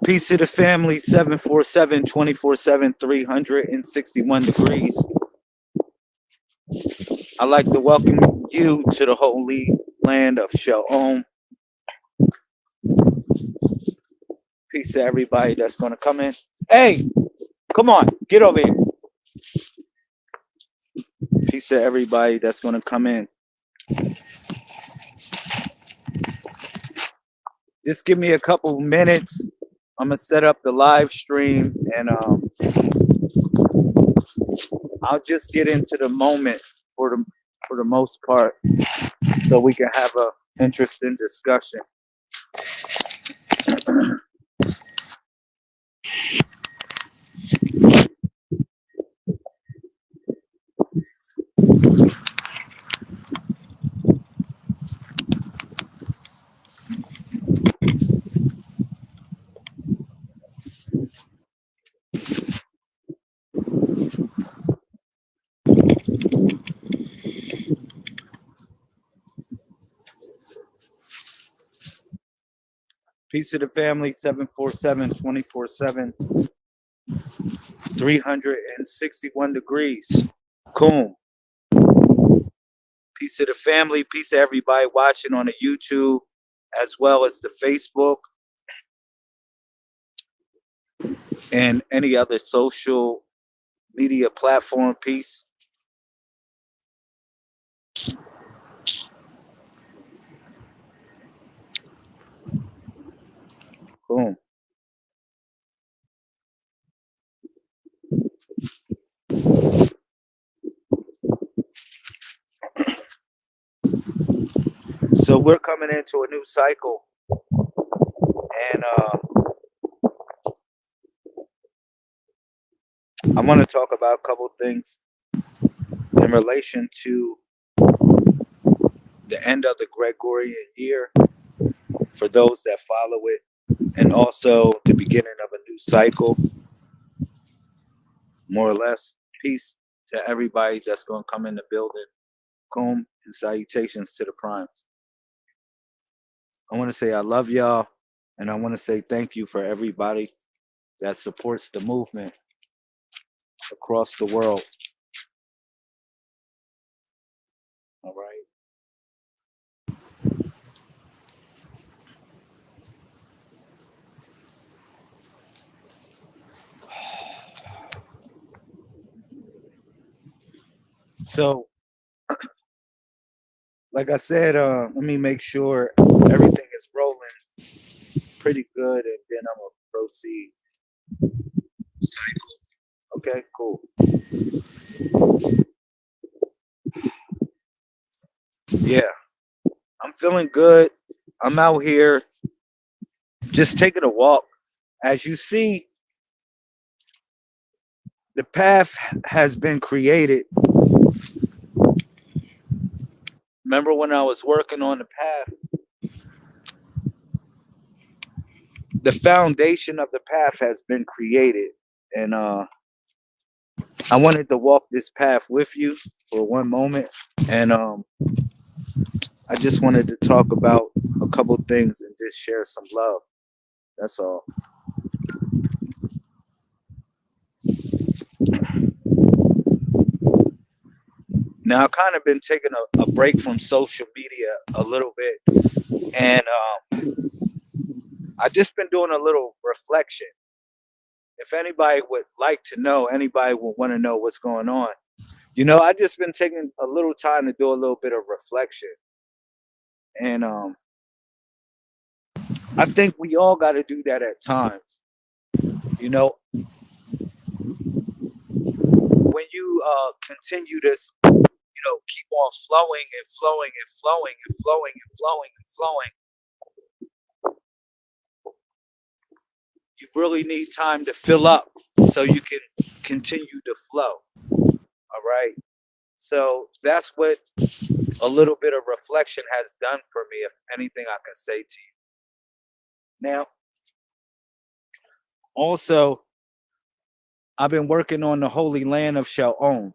Peace to the family, 747 24/7, 361 degrees. I'd like to welcome you to the holy land of Shalom. Peace to everybody that's going to come in. Hey, come on, get over here. Peace to everybody that's going to come in. Just give me a couple minutes. I'm going to set up the live stream and I'll just get into the moment for the most part so we can have a interesting discussion. Peace to the family, 747 24/7, 361 degrees. Cool. Peace to the family. Peace to everybody watching on the YouTube as well as the Facebook and any other social media platform. Peace. Boom. So we're coming into a new cycle, and I want to talk about a couple things in relation to the end of the Gregorian year for those that follow it, and also the beginning of a new cycle, more or less. Peace to everybody that's going to come in the building. Kum and salutations to the primes. I want to say I love y'all, and I want to say thank you for everybody that supports the movement across the world. All right. So, like I said, let me make sure everything is rolling pretty good, and then I'm gonna proceed. Okay, cool. Yeah, I'm feeling good. I'm out here just taking a walk. As you see, the path has been created. Remember when I was working on the path? The foundation of the path has been created, and I wanted to walk this path with you for one moment, and I just wanted to talk about a couple things and just share some love. That's all. Now I've kind of been taking a break from social media a little bit, and I've just been doing a little reflection. If anybody would like to know, anybody would want to know what's going on. I just been taking a little time to do a little bit of reflection, and I think we all got to do that at times. You know, when you continue to, keep on flowing and flowing and flowing and flowing and flowing and flowing, you really need time to fill up so you can continue to flow. All right. So that's what a little bit of reflection has done for me, if anything I can say to you. Now, also, I've been working on the Holy Land of Shalom.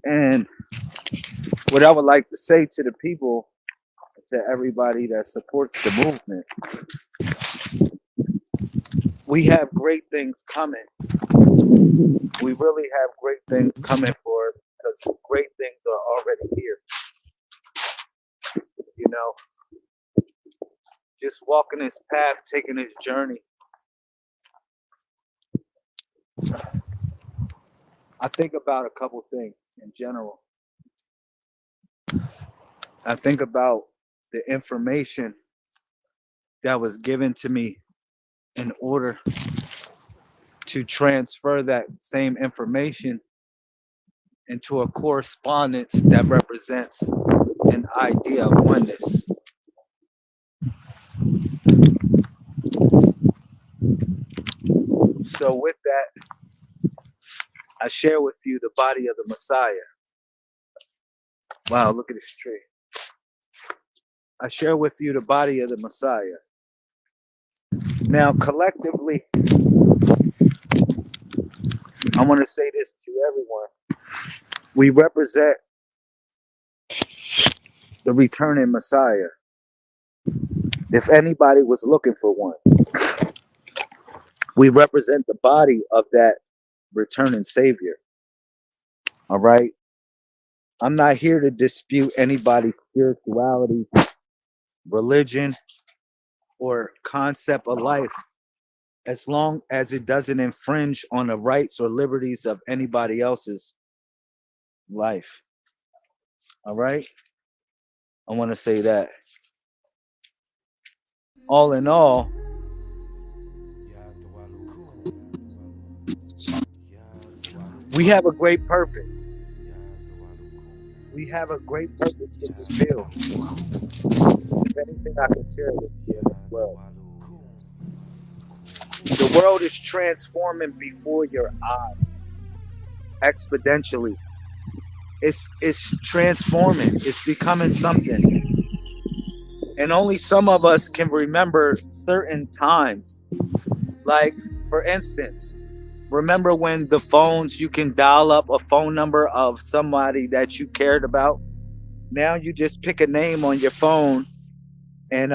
And what I would like to say to the people, to everybody that supports the movement, we have great things coming. We really have great things coming for us because great things are already here. You know, just walking this path, taking this journey. I think about a couple things in general. I think about the information that was given to me in order to transfer that same information into a correspondence that represents an idea of oneness. So with that, I share with you the body of the Messiah. Wow, look at this tree. I share with you the body of the Messiah. Now, collectively, I want to say this to everyone. We represent the returning Messiah. If anybody was looking for one, we represent the body of that returning Savior. All right. I'm not here to dispute anybody's spirituality, religion, or concept of life, as long as it doesn't infringe on the rights or liberties of anybody else's life. All right. I want to say that. All in all, we have a great purpose. We have a great purpose to fulfill. If anything I can share with you in this world. The world is transforming before your eyes exponentially. It's transforming. It's becoming something. And only some of us can remember certain times. Like, for instance, remember when the phones, you can dial up a phone number of somebody that you cared about? Now you just pick a name on your phone, and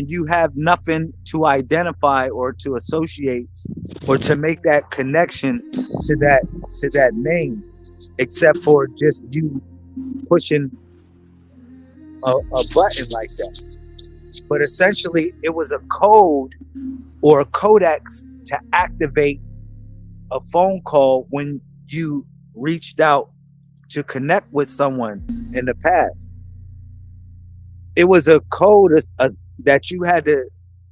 you have nothing to identify or to associate or to make that connection to that name, except for just you pushing a button like that. But essentially, it was a code or a codex to activate a phone call when you reached out to connect with someone in the past. It was a code that you had to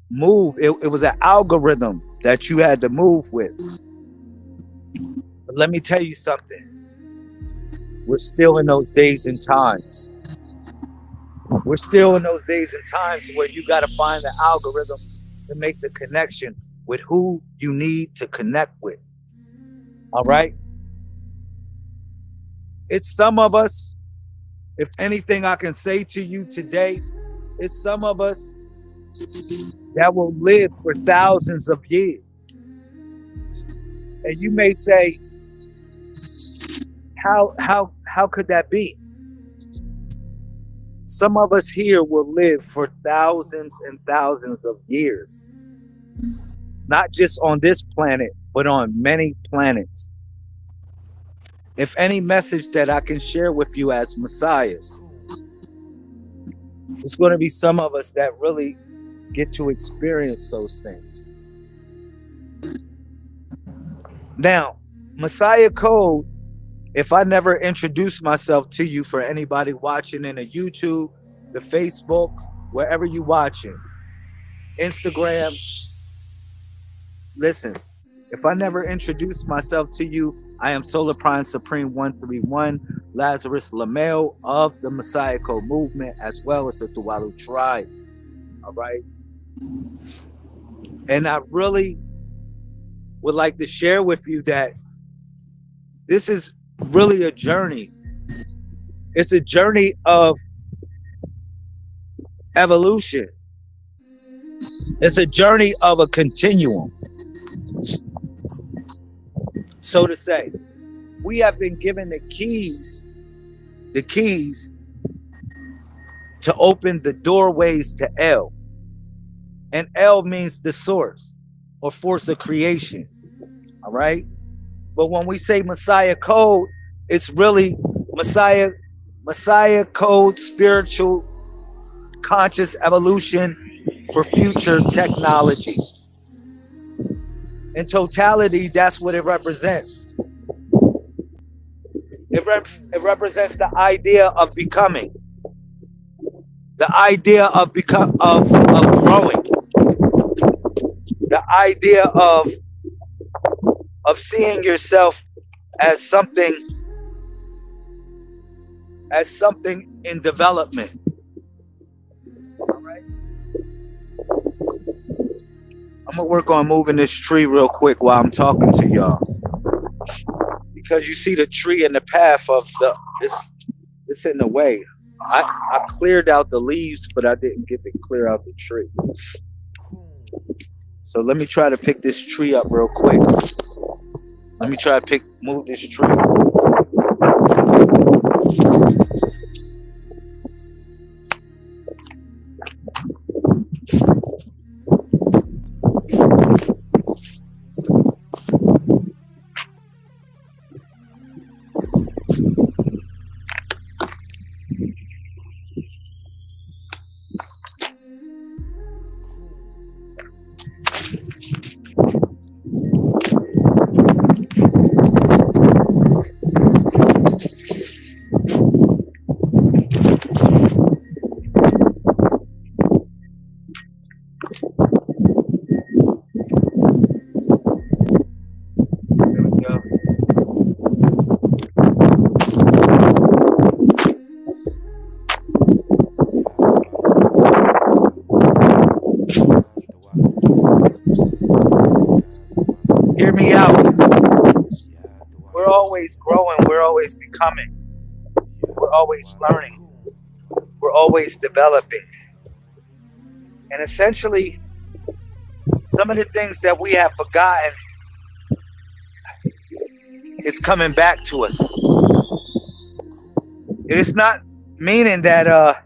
move. It was an algorithm that you had to move with. But let me tell you something. We're still in those days and times. We're still in those days and times where you got to find the algorithm to make the connection with who you need to connect with. All right? It's some of us. If anything I can say to you today, It's some of us that will live for thousands of years. And you may say, how could that be? Some of us here will live for thousands and thousands of years. Not just on this planet, but on many planets. If any message that I can share with you as messiahs, it's going to be some of us that really get to experience those things. Now, Messiah Code, if I never introduce myself to you, for anybody watching in the YouTube, the Facebook, wherever you watching, Instagram, listen, if I never introduce myself to you, I am Solar Prime Supreme 131, Lazarus Lamel of the Messiah Code movement, as well as the Tuwalu tribe. All right. And I really would like to share with you that this is really a journey. It's a journey of evolution. It's a journey of a continuum. So to say, we have been given the keys to open the doorways to El. And El means the source or force of creation. All right. But when we say Messiah Code, it's really Messiah Code, spiritual conscious evolution for future technology. In totality, that's what it represents. It represents the idea of becoming, the idea of growing, the idea of seeing yourself as something in development. All right. I'm gonna work on moving this tree real quick while I'm talking to y'all, because you see the tree in the path of it's in the way. I cleared out the leaves, but I didn't get to clear out the tree. So let me try to pick this tree up real quick. Let me try to move this tree. Hear me out. We're always growing. We're always becoming. We're always learning. We're always developing. And essentially, some of the things that we have forgotten is coming back to us. It is not meaning that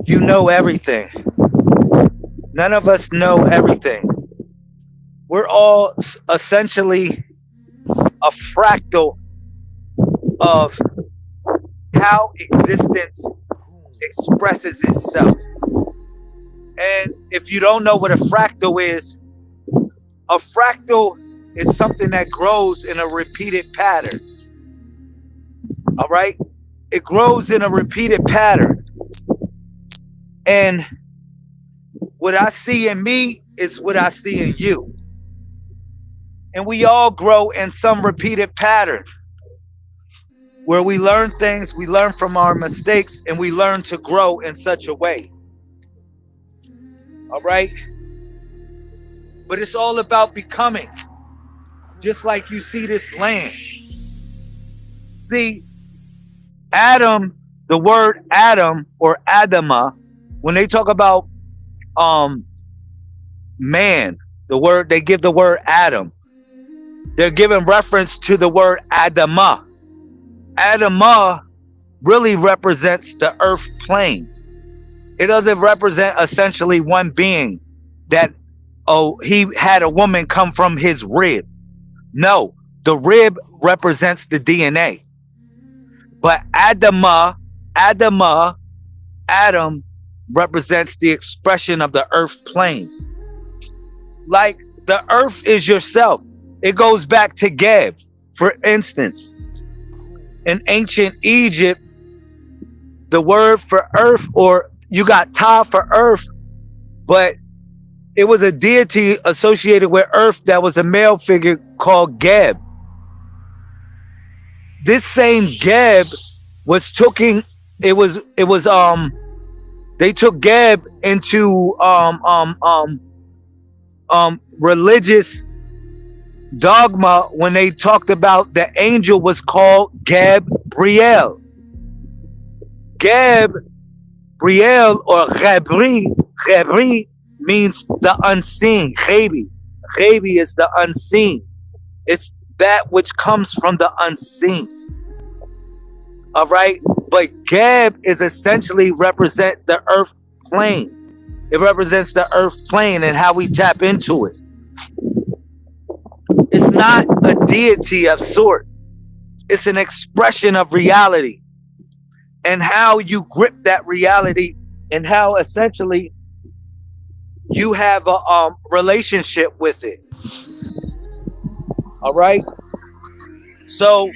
you know everything. None of us know everything. We're all essentially a fractal of how existence expresses itself. And if you don't know what a fractal is something that grows in a repeated pattern. All right? It grows in a repeated pattern. And what I see in me is what I see in you. And we all grow in some repeated pattern where we learn things, we learn from our mistakes, and we learn to grow in such a way. All right? But it's all about becoming. Just like you see this land. See, Adam, the word Adam or Adama, when they talk about um man, they give the word Adam. They're giving reference to the word Adama. Adama really represents the earth plane. It doesn't represent essentially one being that, oh, he had a woman come from his rib. No, the rib represents the DNA. But Adam represents the expression of the earth plane. Like the earth is yourself. It goes back to Geb. For instance, in ancient Egypt, the word for earth, or you got Ta for earth, but it was a deity associated with earth that was a male figure called Geb. This same Geb was taking, they took Geb into religious dogma when they talked about the angel was called Gabriel. Gabriel or Gabri means the unseen. Gebi is the unseen. It's that which comes from the unseen. All right, but Gab is essentially represent the earth plane. It represents the earth plane and how we tap into it. It's not a deity of sort. It's an expression of reality and how you grip that reality and how essentially you have a relationship with it. All right. So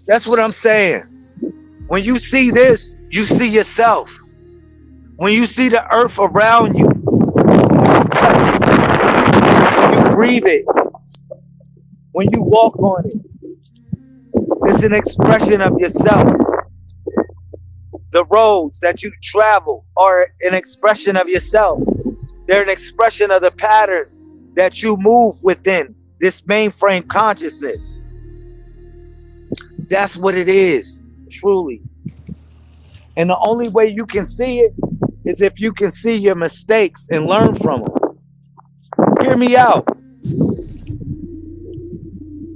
that's what I'm saying. When you see this, you see yourself. When you see the earth around you, you touch it, you breathe it, when you walk on it, it's an expression of yourself. The roads that you travel are an expression of yourself. They're an expression of the pattern that you move within this mainframe consciousness. That's what it is, truly. And the only way you can see it is if you can see your mistakes and learn from them. Hear me out.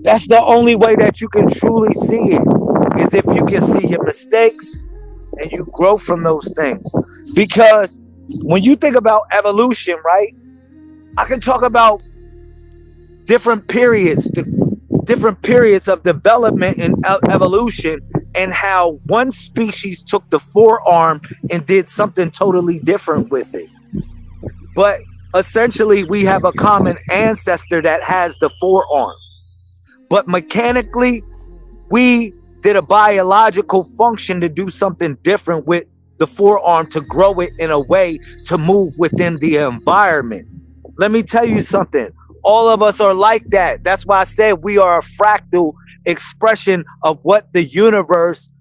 That's the only way that you can truly see it, is if you can see your mistakes and you grow from those things. Because when you think about evolution, right, I can talk about different periods, different periods of development and evolution, and how one species took the forearm and did something totally different with it. But essentially, we have a common ancestor that has the forearm. But mechanically, we did a biological function to do something different with the forearm, to grow it in a way to move within the environment. Let me tell you something. All of us are like that. That's why I said we are a fractal expression of what the universe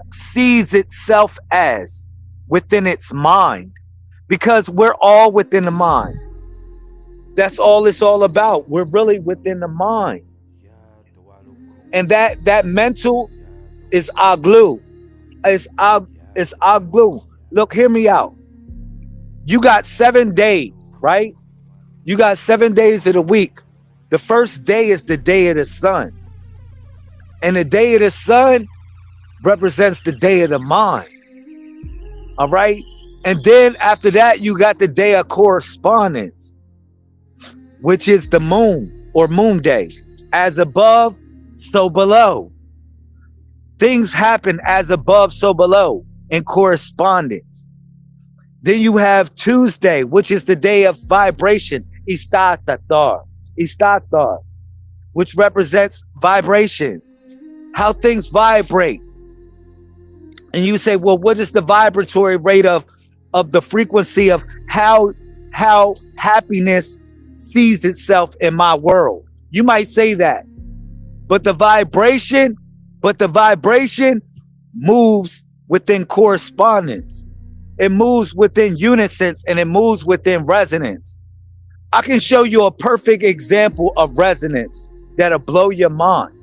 sees itself as within its mind. Because we're all within the mind. That's all it's all about. We're really within the mind. And that mental is our glue. It's our glue. Look, hear me out. You got 7 days, right? You got 7 days of the week. The first day is the day of the sun. And the day of the sun represents the day of the mind. All right? And then after that, you got the day of correspondence, which is the moon or moon day. As above, so below. Things happen as above, so below in correspondence. Then you have Tuesday, which is the day of vibration, Istatar, which represents vibration, how things vibrate. And you say, well, what is the vibratory rate of the frequency of how happiness sees itself in my world? You might say that. But the vibration moves within correspondence. It moves within unison and it moves within resonance. I can show you a perfect example of resonance that'll blow your mind.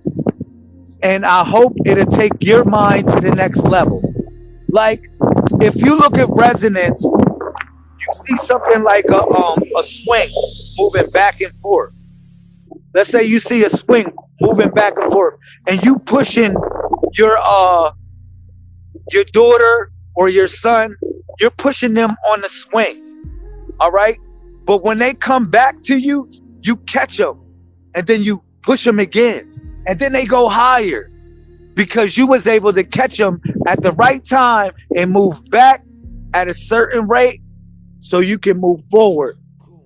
And I hope it'll take your mind to the next level. Like, if you look at resonance, you see something like a swing moving back and forth. Let's say you see a swing moving back and forth, and you pushing your your daughter or your son, you're pushing them on the swing. All right, but when they come back to you, you catch them, and then you push them again, and then they go higher because you was able to catch them at the right time and move back at a certain rate, so you can move forward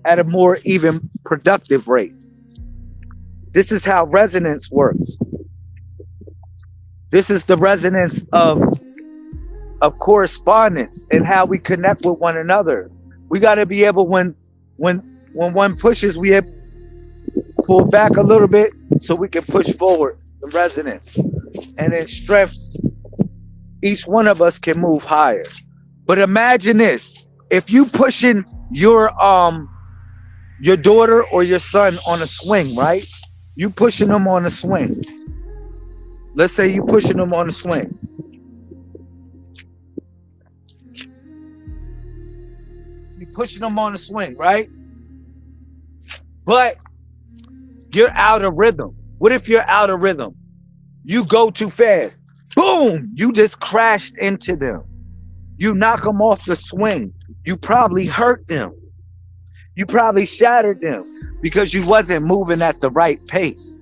at a more even productive rate. This is how resonance works. This is the resonance of correspondence and how we connect with one another. We got to be able, when one pushes, we have pull back a little bit so we can push forward the resonance, and in strength, each one of us can move higher. But imagine this: if you pushing your daughter or your son on a swing, right? You pushing them on a swing. Let's say you pushing them on a swing. You pushing them on a swing, right? But you're out of rhythm. What if you're out of rhythm? You go too fast. Boom! You just crashed into them. You knock them off the swing. You probably hurt them. You probably shattered them because you wasn't moving at the right pace.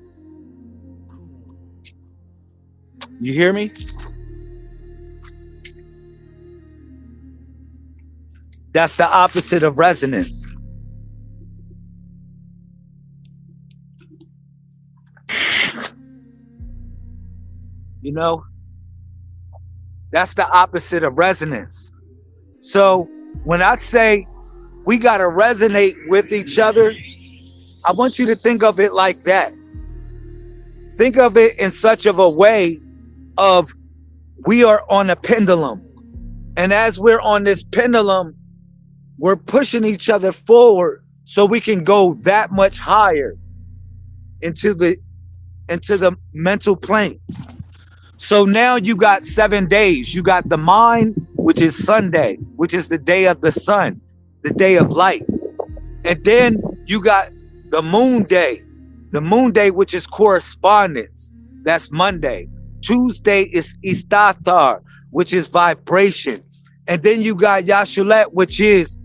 You hear me? That's the opposite of resonance. You know, that's the opposite of resonance. So when I say we got to resonate with each other, I want you to think of it like that. Think of it in such of a way of we are on a pendulum. And as we're on this pendulum, we're pushing each other forward so we can go that much higher into the mental plane. So now you got 7 days. You got the mind, which is Sunday, which is the day of the sun, the day of light. And then you got the moon day, which is correspondence. That's Monday. Tuesday is Istathar, which is vibration. And then you got Yashulet, which is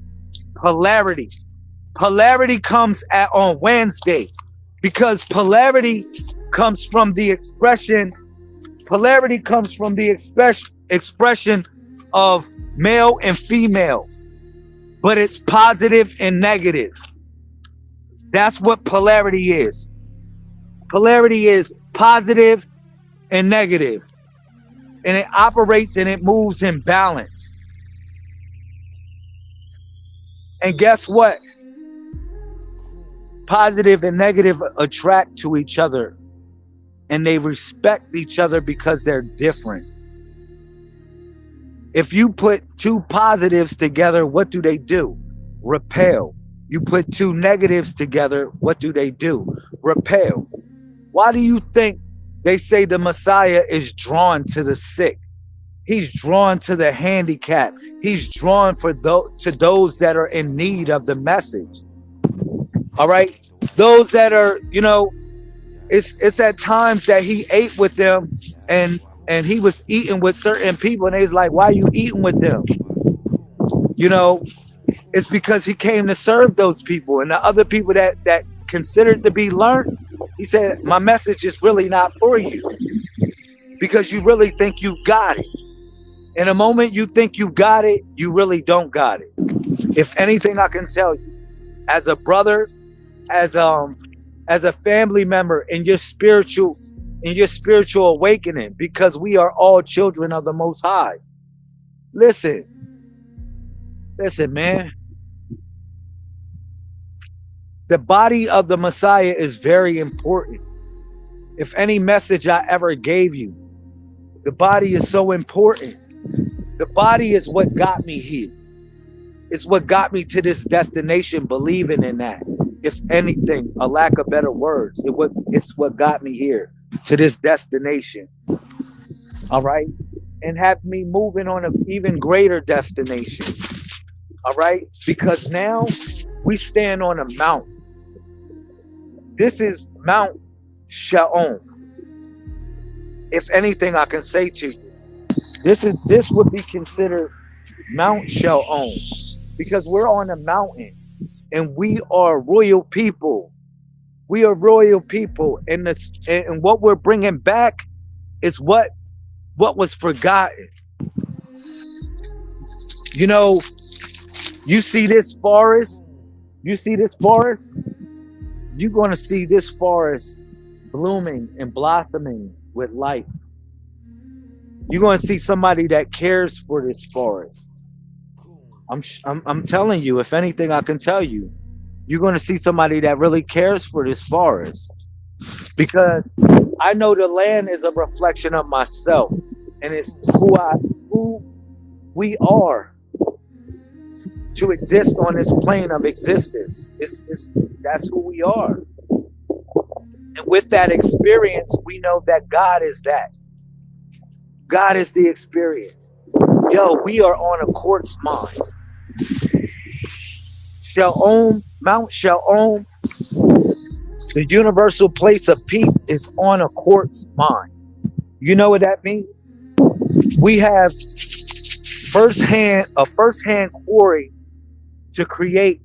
polarity. Polarity comes on Wednesday because polarity comes from the expression of male and female, but it's positive and negative. That's what polarity is. Polarity is positive and negative, and it operates and it moves in balance. And guess what? Positive and negative attract to each other, and they respect each other because they're different. If you put two positives together, what do? Repel. You put two negatives together, what do? Repel. Why do you think they say the Messiah is drawn to the sick? He's drawn to the handicapped. He's drawn to those that are in need of the message. All right? Those that are, it's at times that he ate with them and he was eating with certain people, and he's like, why are you eating with them? It's because he came to serve those people, and the other people that considered to be learned, he said, my message is really not for you because you really think you got it. In a moment you think you got it, you really don't got it. If anything, I can tell you, as a brother, as a family member in your spiritual awakening, because we are all children of the Most High. Listen, man. The body of the Messiah is very important. If any message I ever gave you, the body is so important. The body is what got me here. It's what got me to this destination, believing in that. If anything, a lack of better words, it's what got me here. to this destination. All right. And have me moving on an even greater destination. All right. Because now we stand on a mountain. This is Mount Shaom. If anything, I can say to you, this would be considered Mount Shaom, because we're on a mountain and we are royal people. We are royal people, and this, and what we're bringing back is what was forgotten. You know, you see this forest. You see this forest. You're going to see this forest blooming and blossoming with life. You're going to see somebody that cares for this forest. I'm telling you, if anything, I can tell you, you're going to see somebody that really cares for this forest, because I know the land is a reflection of myself, and it's who we are to exist on this plane of existence. That's who we are. And with that experience, we know that God is that. God is the experience. Yo, we are on a quartz mine. Shaom, Mount Shaom, the universal place of peace, is on a quartz mine. You know what that means? We have a first-hand quarry to create,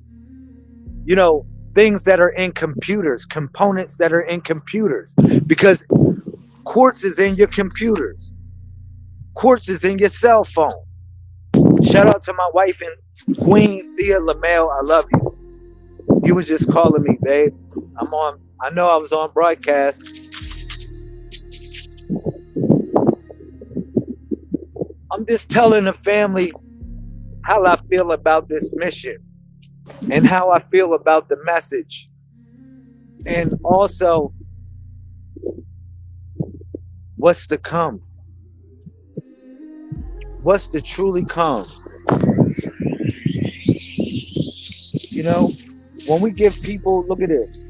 things that are in computers, components that are in computers, because quartz is in your computers. Quartz is in your cell phone. Shout out to my wife and Queen Thea LaMelle. I love you. You was just calling me, babe. I know I was on broadcast. I'm just telling the family how I feel about this mission and how I feel about the message. And also, what's to come. What's to truly come. When we give people, look at this.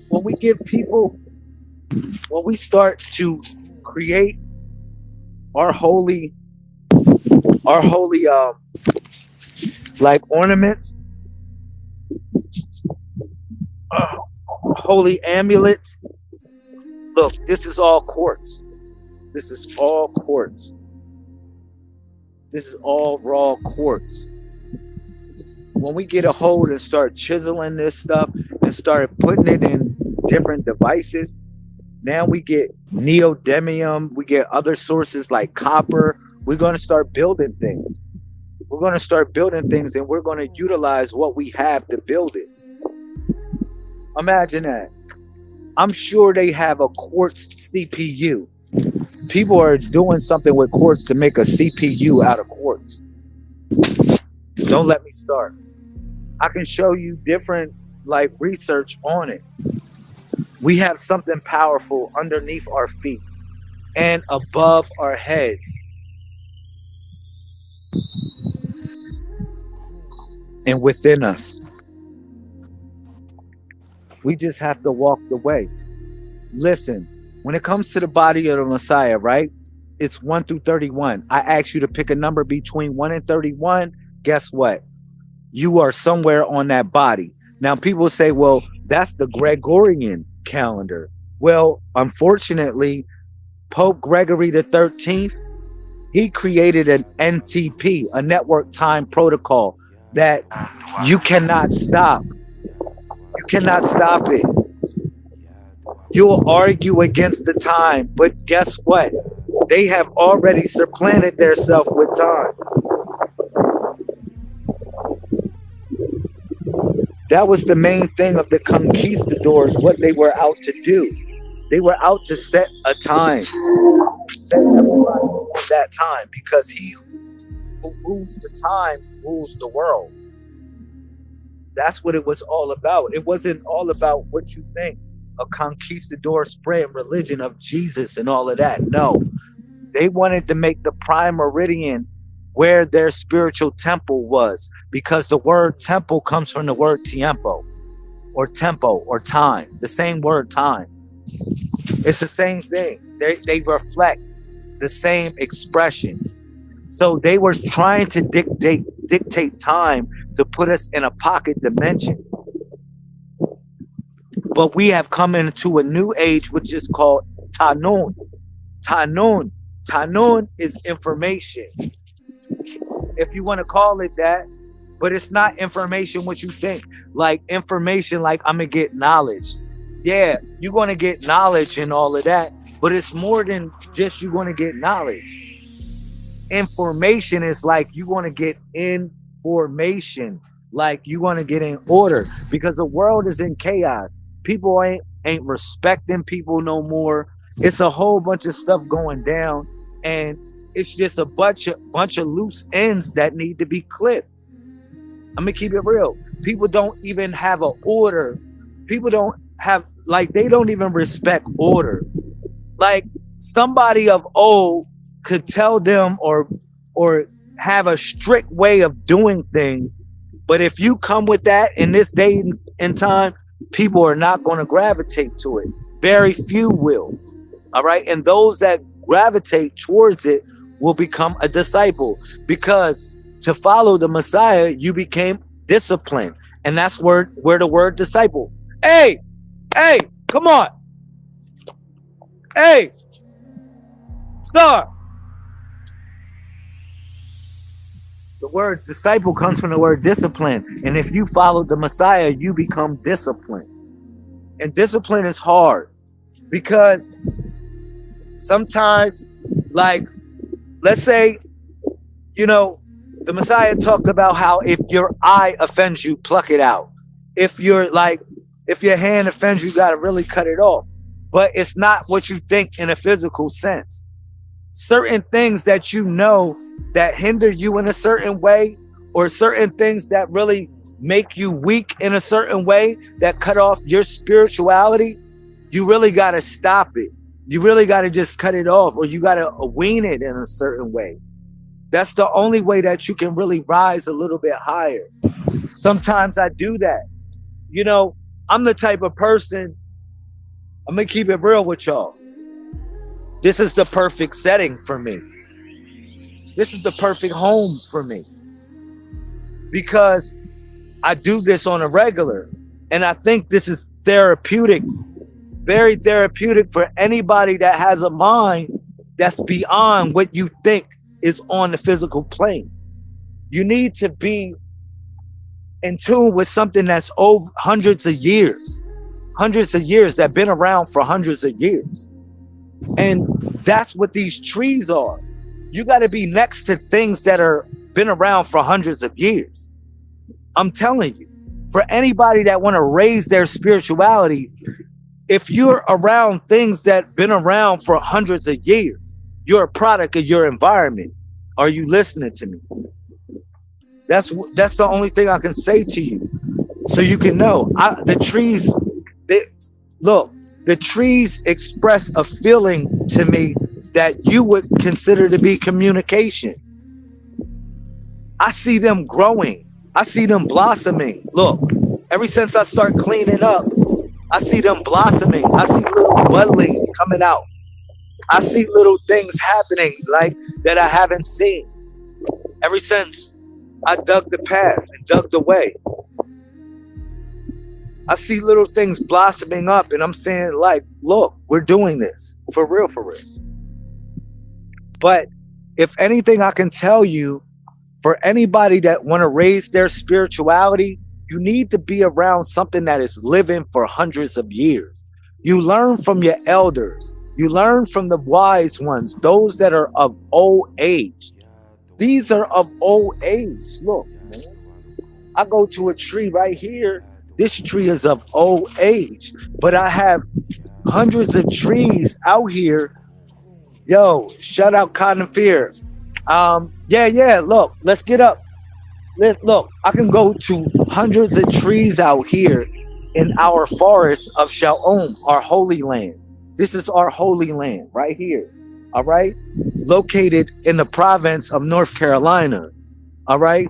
When we start to create our holy like ornaments, holy amulets. Look, this is all quartz. This is all quartz. This is all raw quartz. When we get a hold and start chiseling this stuff and start putting it in different devices, now we get neodymium, we get other sources like copper. We're going to start building things. We're going to start building things, and we're going to utilize what we have to build it. Imagine that. I'm sure they have a quartz CPU. People are doing something with quartz to make a CPU out of quartz. Don't let me start. I can show you different research on it. We have something powerful underneath our feet and above our heads and within us. We just have to walk the way. Listen, when it comes to the body of the Messiah, right? It's 1 through 31. I asked you to pick a number between 1 and 31. Guess what? You are somewhere on that body. Now, people say, well, that's the Gregorian calendar. Well, unfortunately, Pope Gregory the 13th, he created an NTP, a network time protocol that you cannot stop. You cannot stop it. You'll argue against the time, but guess what? They have already supplanted themselves with time. That was the main thing of the conquistadors, what they were out to do. They were out to set a time. Set everybody at that time, because he who rules the time rules the world. That's what it was all about. It wasn't all about what you think, a conquistador spread religion of Jesus and all of that. No, they wanted to make the prime meridian where their spiritual temple was, because the word temple comes from the word tiempo or tempo or time, the same word time. It's the same thing. They reflect the same expression. So they were trying to dictate time to put us in a pocket dimension. But we have come into a new age, which is called Tanun. Tanun. Tanun is information, if you want to call it that. But it's not information what you think. Like information, like I'm going to get knowledge. Yeah, you're going to get knowledge and all of that. But it's more than just you're going to get knowledge. Information is like you want to get information, like you want to get in order, because the world is in chaos. People ain't respecting people no more. It's a whole bunch of stuff going down, and it's just a bunch of loose ends that need to be clipped. I'm gonna keep it real. People don't even have an order. People don't have, like, they don't even respect order. Like, somebody of old could tell them or have a strict way of doing things, but if you come with that in this day and time, people are not going to gravitate to it. Very few will. All right, and those that gravitate towards it will become a disciple, because to follow the Messiah, you became disciplined, and that's where the word disciple. Hey, come on. Hey, Star. The word disciple comes from the word discipline. And if you follow the Messiah, you become disciplined. And discipline is hard because sometimes, like, let's say, the Messiah talked about how if your eye offends you, pluck it out. If your hand offends you, you got to really cut it off. But it's not what you think in a physical sense. Certain things that that hinder you in a certain way, or certain things that really make you weak in a certain way, that cut off your spirituality, you really got to stop it. You really got to just cut it off, or you got to wean it in a certain way. That's the only way that you can really rise a little bit higher. Sometimes I do that. I'm the type of person, I'm going to keep it real with y'all. This is the perfect setting for me. This is the perfect home for me, because I do this on a regular, and I think this is therapeutic, very therapeutic for anybody that has a mind that's beyond what you think is on the physical plane. You need to be in tune with something that's over hundreds of years that been around for hundreds of years. And that's what these trees are. You got to be next to things that are been around for hundreds of years. I'm telling you, for anybody that want to raise their spirituality, if you're around things that been around for hundreds of years, you're a product of your environment. Are you listening to me? That's the only thing I can say to you, so you can know. The trees express a feeling to me that you would consider to be communication. I see them growing. I see them blossoming. Look, ever since I start cleaning up, I see them blossoming. I see little budlings coming out. I see little things happening like that I haven't seen ever since I dug the path and dug the way. I see little things blossoming up, and I'm saying, like, look, we're doing this for real, for real. But if anything, I can tell you, for anybody that want to raise their spirituality, you need to be around something that is living for hundreds of years. You learn from your elders. You learn from the wise ones, those that are of old age. These are of old age. Look, man. I go to a tree right here. This tree is of old age, but I have hundreds of trees out here. Yo, shout out Cotton Fear. Yeah. Look, let's get up. Look, I can go to hundreds of trees out here in our forest of Shalom, our holy land. This is our holy land right here. All right, located in the province of North Carolina. All right,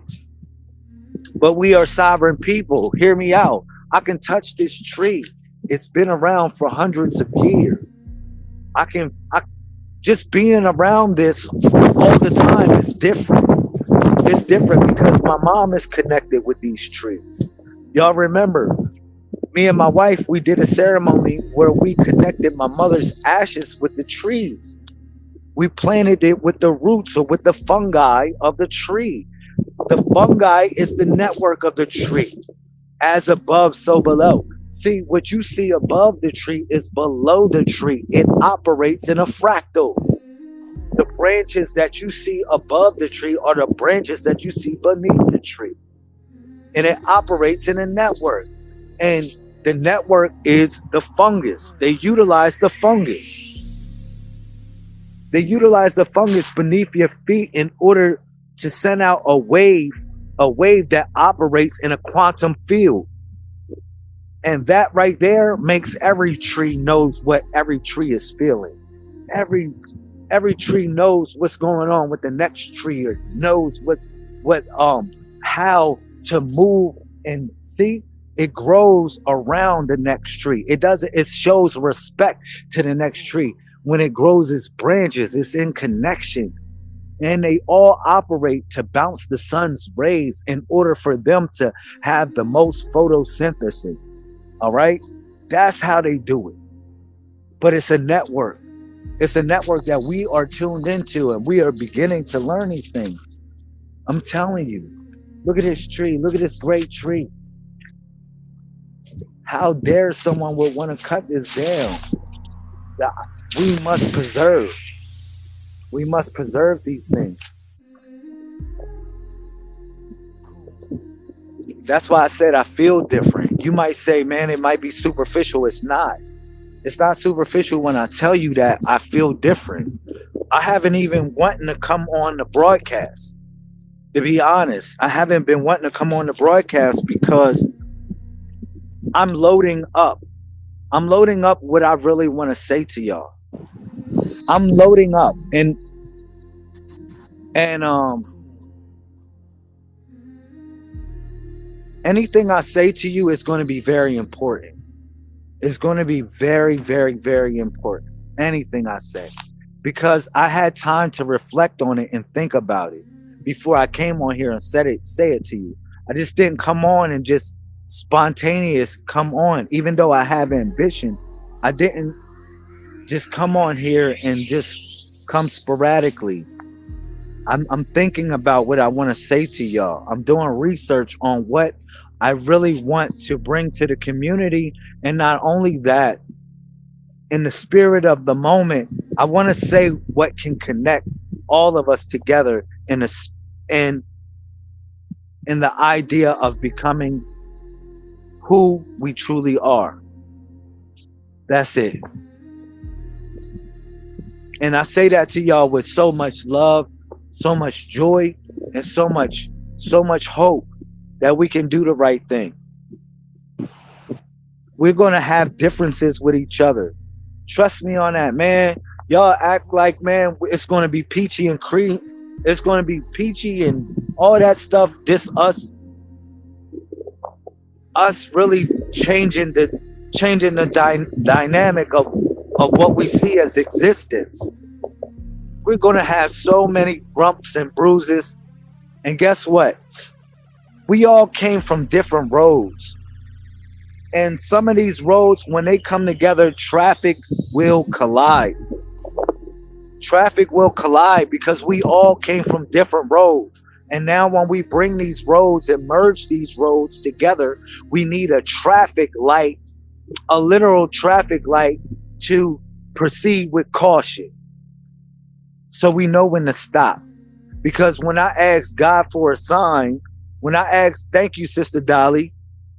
but we are sovereign people. Hear me out. I can touch this tree. It's been around for hundreds of years. I just being around this all the time is different. It's different because my mom is connected with these trees. Y'all remember, me and my wife, we did a ceremony where we connected my mother's ashes with the trees. We planted it with the roots or with the fungi of the tree. The fungi is the network of the tree. As above, so below. See, what you see above the tree is below the tree. It operates in a fractal. The branches that you see above the tree are the branches that you see beneath the tree. And it operates in a network. And the network is the fungus. They utilize the fungus. They utilize the fungus beneath your feet in order to send out a wave that operates in a quantum field. And that right there makes every tree knows what every tree is feeling. Every tree knows what's going on with the next tree, or knows what how to move. And see, it grows around the next tree. It shows respect to the next tree. When it grows its branches, it's in connection. And they all operate to bounce the sun's rays in order for them to have the most photosynthesis. All right? That's how they do it. But it's a network. It's a network that we are tuned into, and we are beginning to learn these things. I'm telling you. Look at this tree. Look at this great tree. How dare someone would want to cut this down? We must preserve. We must preserve these things. That's why I said I feel different. You might say, man, it might be superficial. It's not. It's not superficial when I tell you that I feel different. I haven't even wanting to come on the broadcast. To be honest, I haven't been wanting to come on the broadcast because I'm loading up. I'm loading up what I really want to say to y'all. I'm loading up, and anything I say to you is going to be very important. It's going to be very, very, very important. Anything I say, because I had time to reflect on it and think about it before I came on here and say it to you. I just didn't come on and just spontaneous come on. Even though I have ambition, I didn't just come on here and just come sporadically. I'm thinking about what I want to say to y'all. I'm doing research on what I really want to bring to the community. And not only that, in the spirit of the moment, I want to say what can connect all of us together in in the idea of becoming who we truly are. That's it. And I say that to y'all with so much love, so much joy, and so much hope that we can do the right thing. We're going to have differences with each other. Trust me on that, man. Y'all act like, man, it's going to be peachy and cream. It's going to be peachy and all that stuff. This us really changing the dynamic of what we see as existence. We're going to have so many bumps and bruises. And guess what? We all came from different roads. And some of these roads, when they come together, traffic will collide. Traffic will collide because we all came from different roads. And now when we bring these roads and merge these roads together, we need a traffic light, a literal traffic light to proceed with caution. So we know when to stop. Because when I ask God for a sign, thank you, Sister Dolly,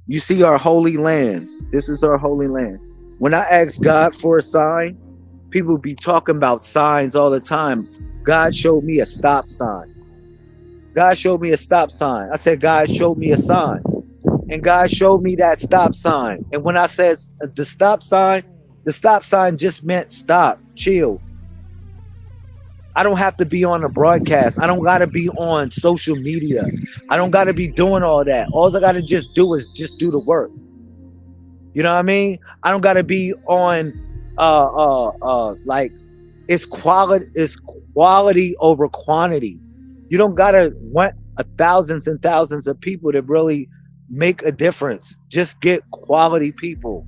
you see our holy land. This is our holy land. When I ask God for a sign, people be talking about signs all the time. God showed me a stop sign. God showed me a stop sign. I said, God showed me a sign. And God showed me that stop sign. And when I said the stop sign just meant stop, chill. I don't have to be on a broadcast. I don't got to be on social media. I don't got to be doing all that. All I got to just do is just do the work. You know what I mean? I don't got to be on like it's quality over quantity. You don't gotta want thousands and thousands of people to really make a difference. Just get quality people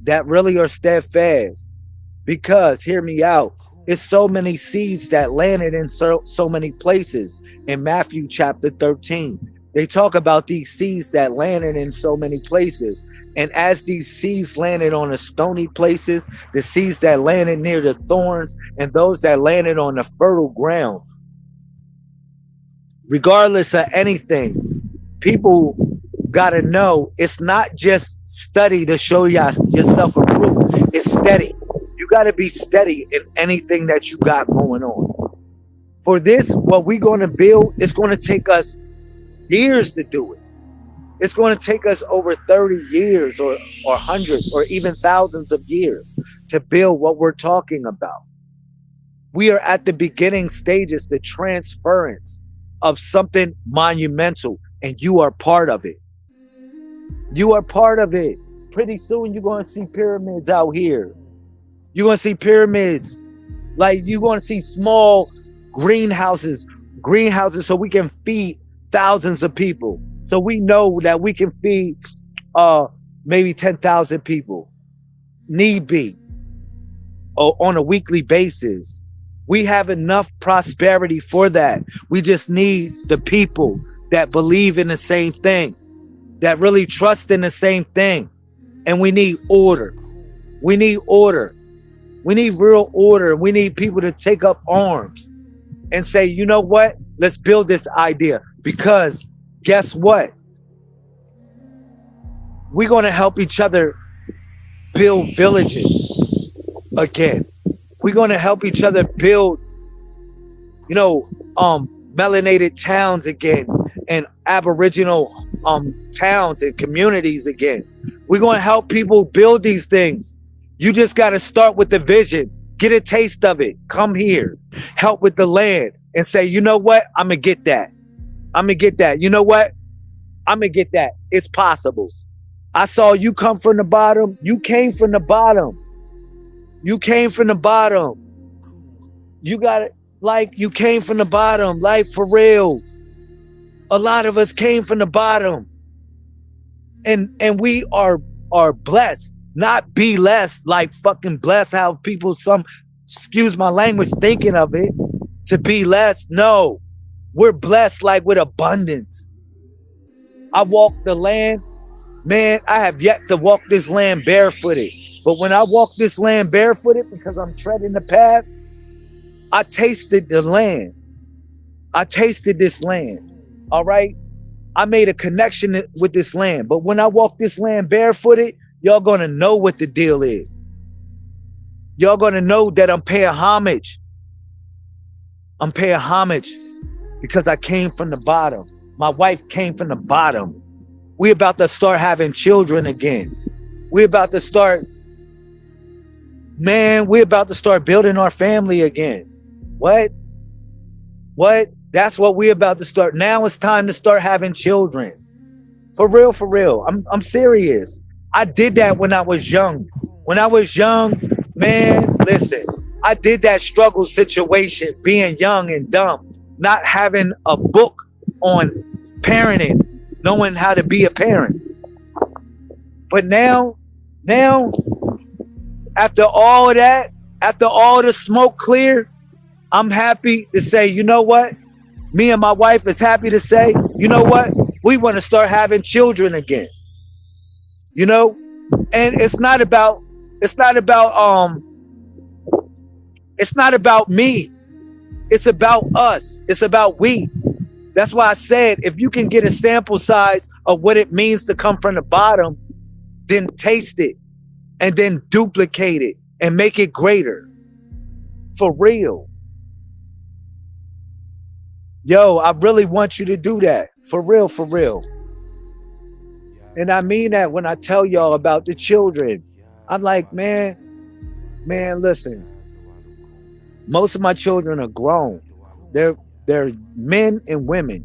that really are steadfast. Because hear me out, it's so many seeds that landed in so many places. In Matthew chapter 13, they talk about these seeds that landed in so many places. And as these seeds landed on the stony places, the seeds that landed near the thorns, and those that landed on the fertile ground, regardless of anything, people got to know it's not just study to show yourself approved. It's steady. You got to be steady in anything that you got going on. For this, what we're going to build, it's going to take us years to do it. It's going to take us over 30 years or hundreds or even thousands of years to build what we're talking about. We are at the beginning stages, the transference of something monumental, and you are part of it. You are part of it. Pretty soon you're going to see pyramids out here. You're going to see pyramids. Like you're going to see small greenhouses so we can feed thousands of people. So we know that we can feed maybe 10,000 people, need be, or on a weekly basis. We have enough prosperity for that. We just need the people that believe in the same thing, that really trust in the same thing. And we need order. We need order. We need real order. We need people to take up arms and say, you know what? Let's build this idea. Because guess what? We're going to help each other build villages again. We're going to help each other build, melanated towns again, and Aboriginal towns and communities again. We're going to help people build these things. You just got to start with the vision. Get a taste of it. Come here. Help with the land and say, you know what? I'm going to get that. I'm going to get that. You know what? I'm going to get that. It's possible. I saw you come from the bottom. You came from the bottom. You came from the bottom. You got it. Like you came from the bottom. Like for real. A lot of us came from the bottom. And we are blessed. Not be less, like fucking blessed how people, excuse my language, thinking of it to be less. No, we're blessed like with abundance. I walk the land. Man, I have yet to walk this land barefooted. But when I walk this land barefooted, because I'm treading the path, I tasted the land. I tasted this land. All right. I made a connection with this land. But when I walk this land barefooted, y'all gonna know what the deal is. Y'all gonna know that I'm paying homage. I'm paying homage because I came from the bottom. My wife came from the bottom. We about to start having children again. We're about to start building our family again. What? That's what we're about to start. Now it's time to start having children. For real, for real. I'm serious. I did that when I was young. When I was young, man, listen, I did that struggle situation, being young and dumb, not having a book on parenting, knowing how to be a parent. But now, after all of that, after all the smoke clear, I'm happy to say, you know what? Me and my wife is happy to say, you know what? We want to start having children again. You know? And it's not about me. It's about us. It's about we. That's why I said, if you can get a sample size of what it means to come from the bottom, then taste it and then duplicate it and make it greater. For real. Yo, I really want you to do that. For real, for real. And I mean that when I tell y'all about the children. I'm like, man, listen. Most of my children are grown. They're men and women.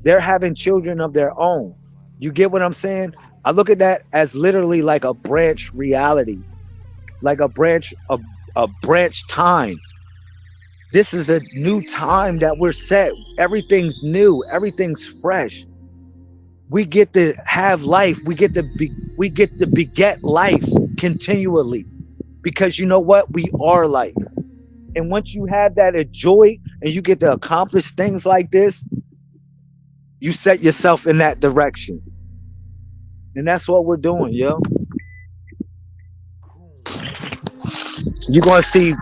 They're having children of their own. You get what I'm saying? I look at that as literally like a branch reality. like a branch time. This is a new time that we're set. Everything's new. Everything's fresh. We get to have life. We get to beget life continually because you know what? We are life. And once you have that joy and you get to accomplish things like this, you set yourself in that direction. And that's what we're doing, yo. You're going to see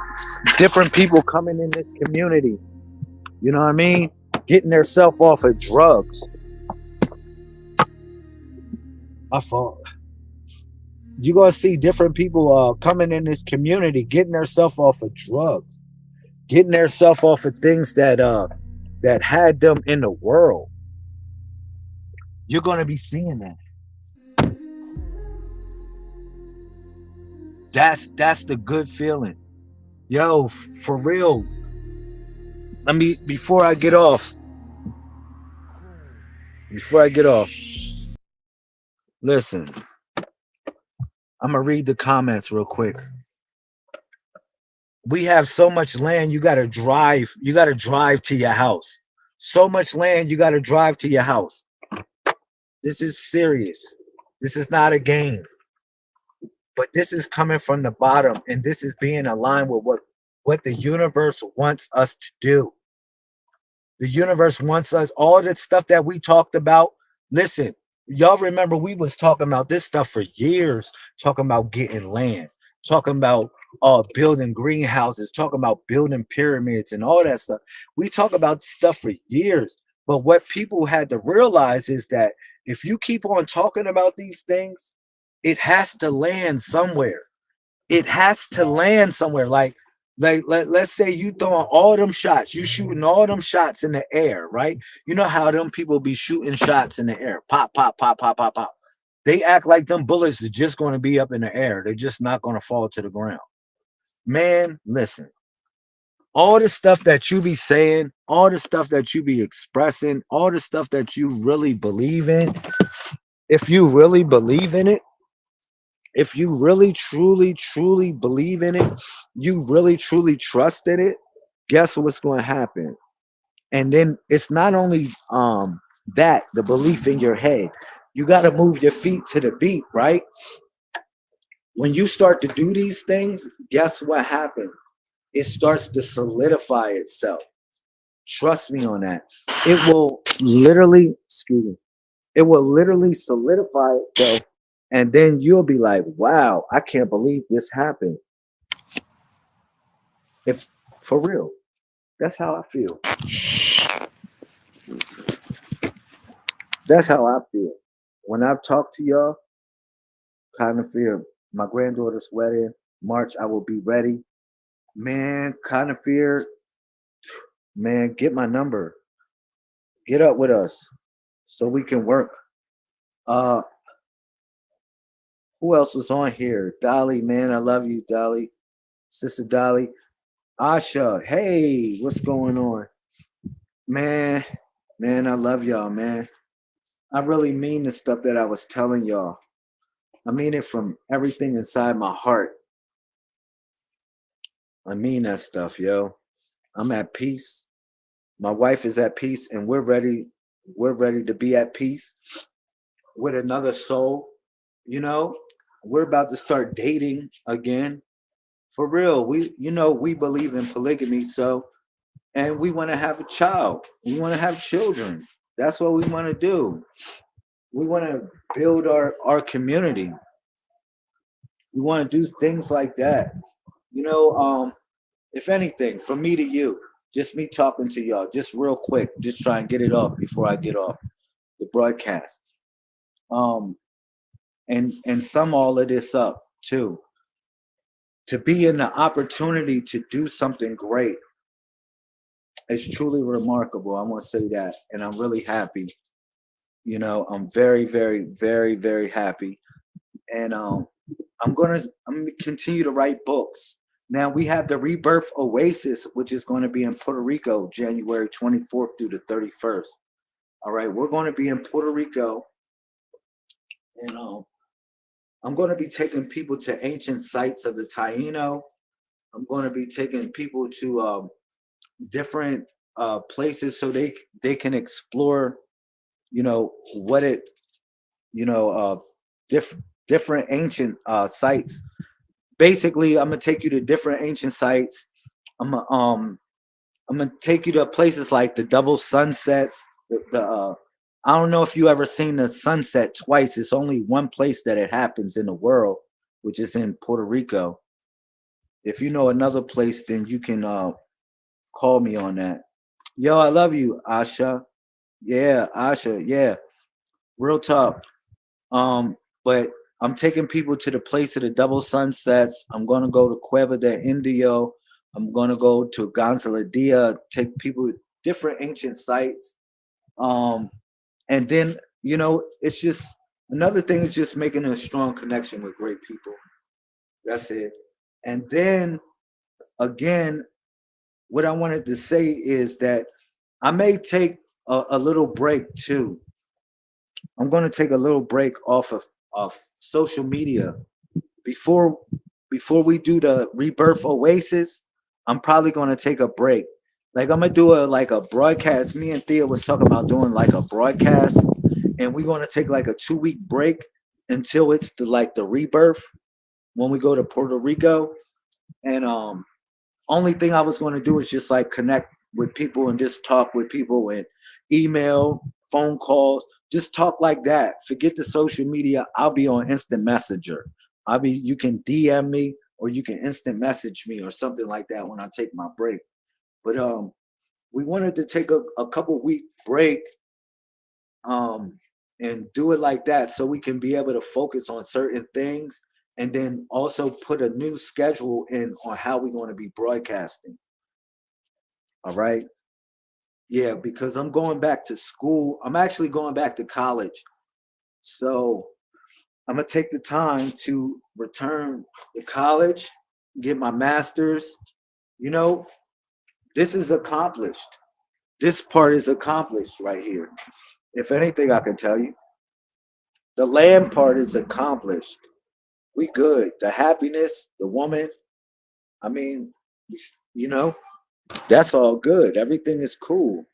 different people coming in this community. You know what I mean? Getting themselves off of drugs. My fault. You're going to see different people coming in this community, getting themselves off of drugs, getting themselves off of things that had them in the world. You're going to be seeing that. That's the good feeling. Yo, for real. Let me before I get off, listen. I'm gonna read the comments real quick. We have so much land you gotta drive to your house. So much land you gotta drive to your house. This is serious. This is not a game. But this is coming from the bottom, and this is being aligned with what the universe wants us to do. The universe wants us, all the stuff that we talked about. Listen, y'all remember we was talking about this stuff for years, talking about getting land, talking about building greenhouses, talking about building pyramids and all that stuff. We talk about stuff for years. But what people had to realize is that if you keep on talking about these things, it has to land somewhere. It has to land somewhere. Let's say you throwing all them shots, you shooting all them shots in the air, right? You know how them people be shooting shots in the air, pop, pop, pop, pop, pop, pop. They act like them bullets are just going to be up in the air. They're just not going to fall to the ground. Man, listen. All the stuff that you be saying, all the stuff that you be expressing, all the stuff that you really believe in, if you really believe in it, if you really truly truly believe in it, you really truly trust in it, guess what's going to happen? And then it's not only that the belief in your head, you got to move your feet to the beat, right? When you start to do these things, guess what happens? It starts to solidify itself. Trust me on that. It will literally, excuse me, it will literally solidify itself. And then you'll be like, wow, I can't believe this happened. If for real, that's how I feel. That's how I feel. When I talk to y'all, kind of fear my granddaughter's wedding, March, I will be ready. Man, kind of fear, man, get my number. Get up with us so we can work. Uh, who else was on here? Dolly, man, I love you, Dolly. Sister Dolly. Asha, hey, what's going on? Man, man, I love y'all, man. I really mean the stuff that I was telling y'all. I mean it from everything inside my heart. I mean that stuff, yo. I'm at peace. My wife is at peace, and we're ready. We're ready to be at peace with another soul. You know, we're about to start dating again. For real. We believe in polygamy, so and we want to have a child. We want to have children. That's what we want to do. We want to build our community. We want to do things like that. You know, if anything, from me to you, just me talking to y'all, just real quick, just try and get it off before I get off the broadcast. Um, and sum all of this up too. To be in the opportunity to do something great is truly remarkable. I want to say that, and I'm really happy. You know, I'm very, very, very, very happy, and I'm gonna continue to write books. Now we have the Rebirth Oasis, which is going to be in Puerto Rico, January 24th through the 31st. All right, we're going to be in Puerto Rico, and I'm going to be taking people to ancient sites of the Taino. I'm going to be taking people to different places so they can explore, what it, you know, different ancient sites. Basically, I'm gonna take you to different ancient sites. I'm gonna um I'm gonna take you to places like the double sunsets. I don't know if you ever seen the sunset twice. It's only one place that it happens in the world, which is in Puerto Rico. If you know another place, then you can call me on that. Yo, I love you, Asha. Yeah, Asha. Yeah, real talk. But I'm taking people to the place of the double sunsets. I'm gonna go to Cueva de Indio. I'm gonna go to Gonzaledia. Take people to different ancient sites. Um, and then it's just another thing is just making a strong connection with great people. That's it. And then again, what I wanted to say is that I may take a little break too. I'm going to take a little break off social media before before we do the rebirth oasis. I'm probably going to take a break. Like I'm gonna do a broadcast. Me and Thea was talking about doing like a broadcast, and we're going to take like a 2 week break until it's the rebirth when we go to Puerto Rico. And only thing I was going to do is just like connect with people and just talk with people and email, phone calls, just talk like that. Forget the social media. I'll be on instant messenger. You can DM me or you can instant message me or something like that when I take my break. But we wanted to take a couple week break um and do it like that so we can be able to focus on certain things and then also put a new schedule in on how we're going to be broadcasting. All right. Yeah, because I'm going back to school. I'm actually going back to college. So I'm going to take the time to return to college, get my master's. You know, this is accomplished. This part is accomplished right here. If anything, I can tell you, the land part is accomplished. We good. The happiness, the woman, I mean, you know, that's all good. Everything is cool.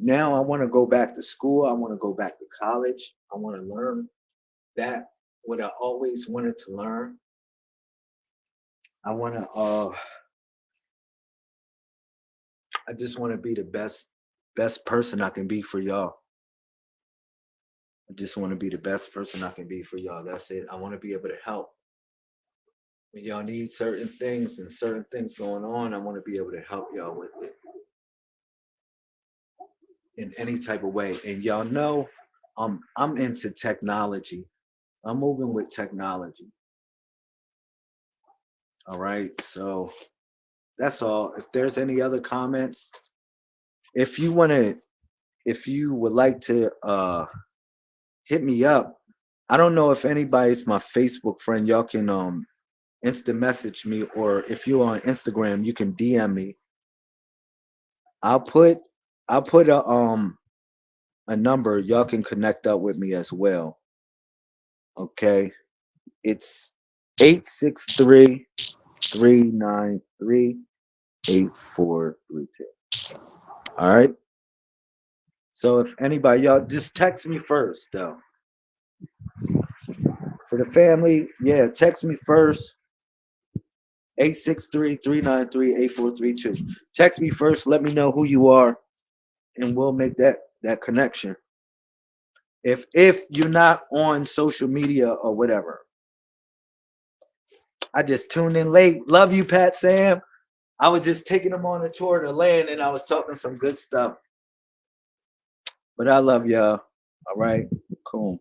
Now I want to go back to school. I want to go back to college. I want to learn that what I always wanted to learn. I want to I just want to be the best person I can be for y'all. I just want to be the best person I can be for y'all. That's it. I want to be able to help. When y'all need certain things and certain things going on, I want to be able to help y'all with it in any type of way. And y'all know I'm into technology. I'm moving with technology. All right. So that's all. If there's any other comments, if you want to, if you would like to hit me up, I don't know if anybody's my Facebook friend. Y'all can instant message me, or if you're on Instagram, you can DM me. I'll put I'll put a number. Y'all can connect up with me as well. Okay. It's 863-393-8432. All right. So if anybody, y'all just text me first though. For the family, yeah, text me first. 863-393-8432. Text me first. Let me know who you are, and we'll make that connection. If you're not on social media or whatever. I just tuned in late. Love you, Pat Sam. I was just taking them on a tour of the land and I was talking some good stuff. But I love y'all. All right. Cool.